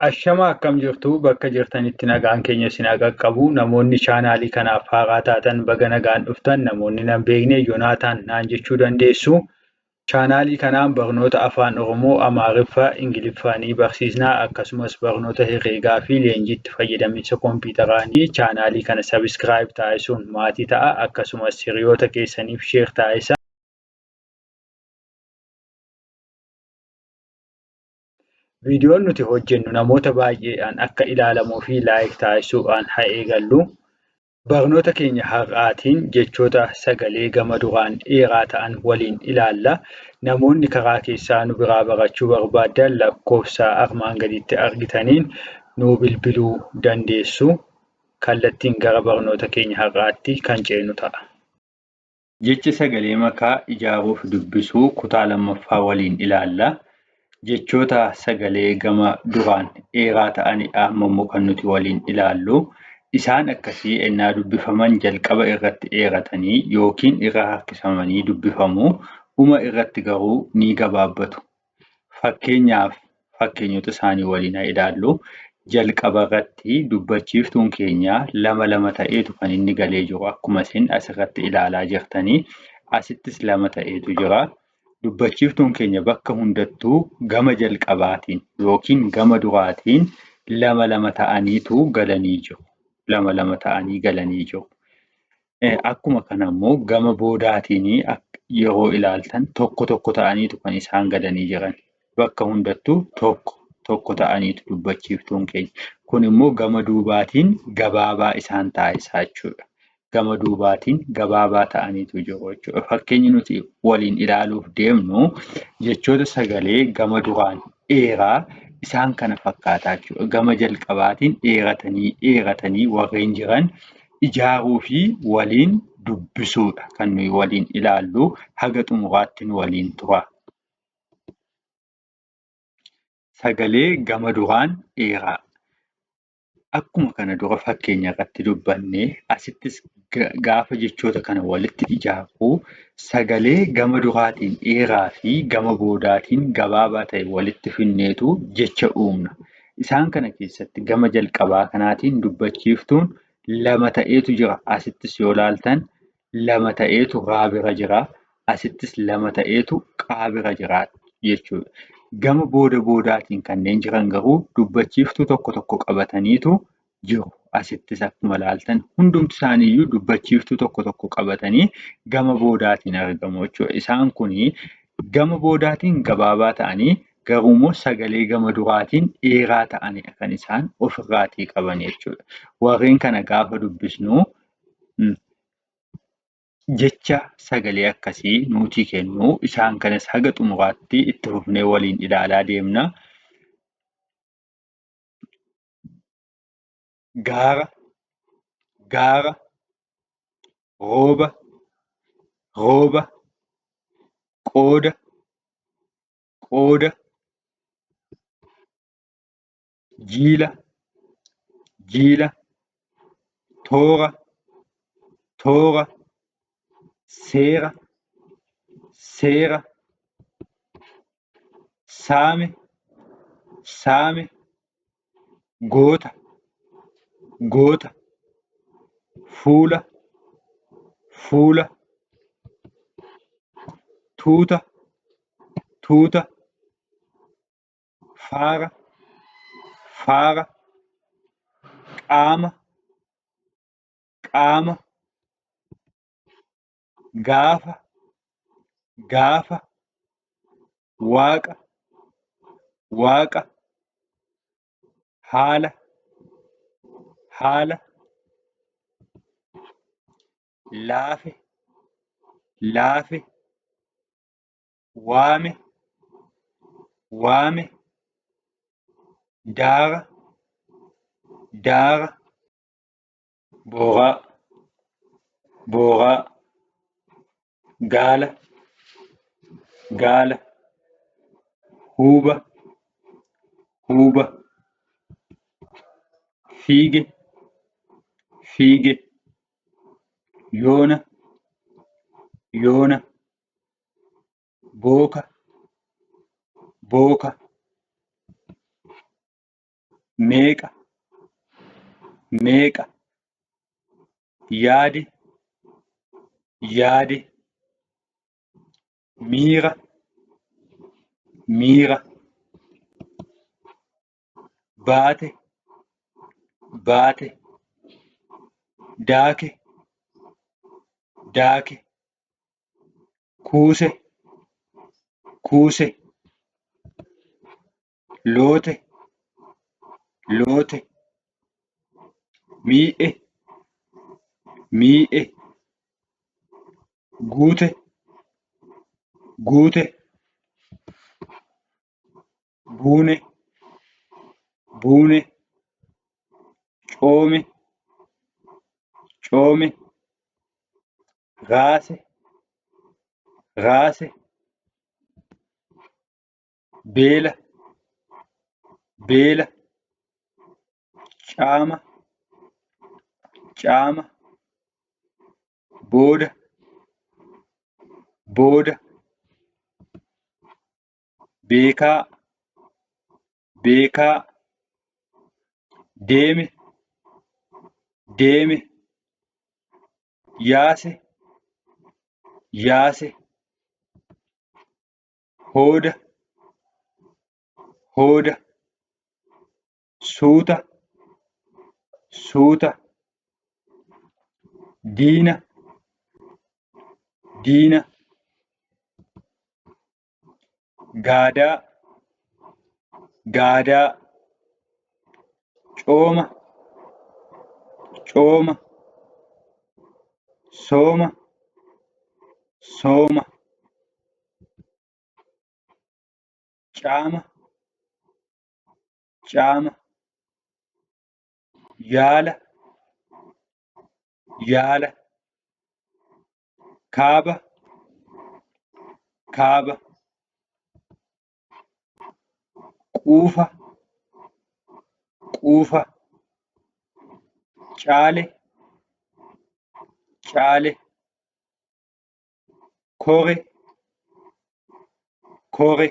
Ashama akkam jirtu bakka jirtanitti nagaan keenya isin haa qaqqabu. Namoonni chaanaalii kanaaf haaraa taatan baga nagaan dhuftan. Namoonni nan beekne Yoonaataan naan jechuu dandeessu. Chaanaalii kanaan barnoota afaan Oromoo, Amaariffaa, Ingiliffaa ni barsiisna. Akkasumas barnoota herreegaa fi leenjii itti fayyadamiinsa kompiitaraa ni chaanaalii kana sabiskiraayib taasisuun maatii ta'a. Akkasumas hiriyoota keessaniif sheer taasisa. Viidiyoon nuti hojjennu namoota baay'eedhaan akka ilaalamuu fi laayik taasisuudhaan haa eegallu. Barnoota keenya har'aatiin jechoota sagalee gama duraan dheeraa ta'an waliin ilaalla. Namoonni karaa keessaa nu biraa barachuu barbaadan lakkoofsa armaan gaditti argitaniin nuu bilbiluu dandeessu. Kallattiin gara barnoota keenya har'aatti kan ceenu ta'a. Jecha sagalee makaa ijaaruuf dubbisuu kutaa lammaffaa waliin ilaalla. Jechoota sagalee gama duraan dheeraa ta'anidha ammoo kan nuti waliin ilaallu. Isaan akkasii ennaa dubbifaman jalqaba irratti dheeratanii yookiin irra harkisamanii dubbifamu. Dhuma irratti garuu ni gabaabbatu. Fakkeenyaaf fakkeenyota isaanii waliin haa ilaallu. Jalqaba irratti dubbachiiftuun keenya lama ta'eetu kan inni galee jiru akkuma isin asirratti ilaalaa jirtanii. Asittis 2 ta'eetu jira. Dubbachiiftuun keenya bakka hundattuu gama jalqabaatiin yookiin gama duraatiin 2 ta'aniitu galanii jiru. 2 ta'anii galanii jiru. Akkuma kana immoo gama boodaatiin yeroo ilaaltan tokko ta'aniitu kan isaan galanii jiran. Bakka hundattuu tokko ta'aniitu dubbachiiftuun keenya. Kun immoo gama duubaatiin gabaabaa isaan taasisaa jechuudha. Gama duubaatiin gabaabaa ta'aniitu jiru jechuudha. Fakkeenyi nuti waliin ilaaluuf deemnu jechoota sagalee gama duraan dheeraa isaan kana fakkaataa jechuudha. Gama jalqabaatiin dheeratanii warreen jiran ijaaruu fi waliin dubbisuudha kan nuyi waliin ilaallu. Haga xumuraatti nu waliin tura. Sagalee gama duraan dheeraa. Akkuma kana dura fakkeenya irratti dubbanne asittis gaafa jechoota kana walitti ijaaruu sagalee gama duraatiin dheeraa fi gama boodaatiin gabaabaa ta'e walitti finneetu jecha uumna. Isaan kana keessatti gama jalqabaa kanaatiin dubbachiiftuun 2 ta'eetu jira. Asittis yoo ilaaltan 2 ta'eetu raa bira jira. Asittis 2 ta'eetu qaa bira jira jechuudha. Gama boodaatiin kanneen jiran garuu dubbachiiftuu tokko qabataniitu jiru. Asittis akkuma ilaaltan hundumti isaaniiyyuu dubbachiiftuu tokko qabatanii gama boodaatiin argamu jechuudha. Isaan kuni gama boodaatiin gabaabaa ta'anii garuummoo sagalee gama duraatiin dheeraa ta'anidha kan isaan ofirraatii qaban jechuudha. Warreen kana gaafa dubbisnu jecha sagalee akkasii nuti kennu. Isaan kanas haga xumuraatti itti fufnee waliin ilaalaa deemna. Gaara, rooba, qooda, jiila, toora, seera, saame, goota, fuula, tuuta, faara, qaama, gaafa, waaqa, haala, laafe, waame, daara, booraa, gaala, huuba, fiige, yoona, booka, meeqa, meeqa, yaade, yaade, miira, miira, baate, baate, daake, daake, kuuse, kuuse, loote, loote, mii'e, mii'e, guute, guute, buune, buune, coome, coome, raase, raase, beela, beela, caama, caama, booda, booda, beekaa, beekaa, deeme, deeme, yaase, yaase, hooda, hooda, suuta, suuta, diina, diina, gaadaa, gaadaa, cooma, cooma, sooma, sooma, caama, caama, yaala, yaala, kaaba, kaaba, quufa, quufa, caale, caale, kore, kore,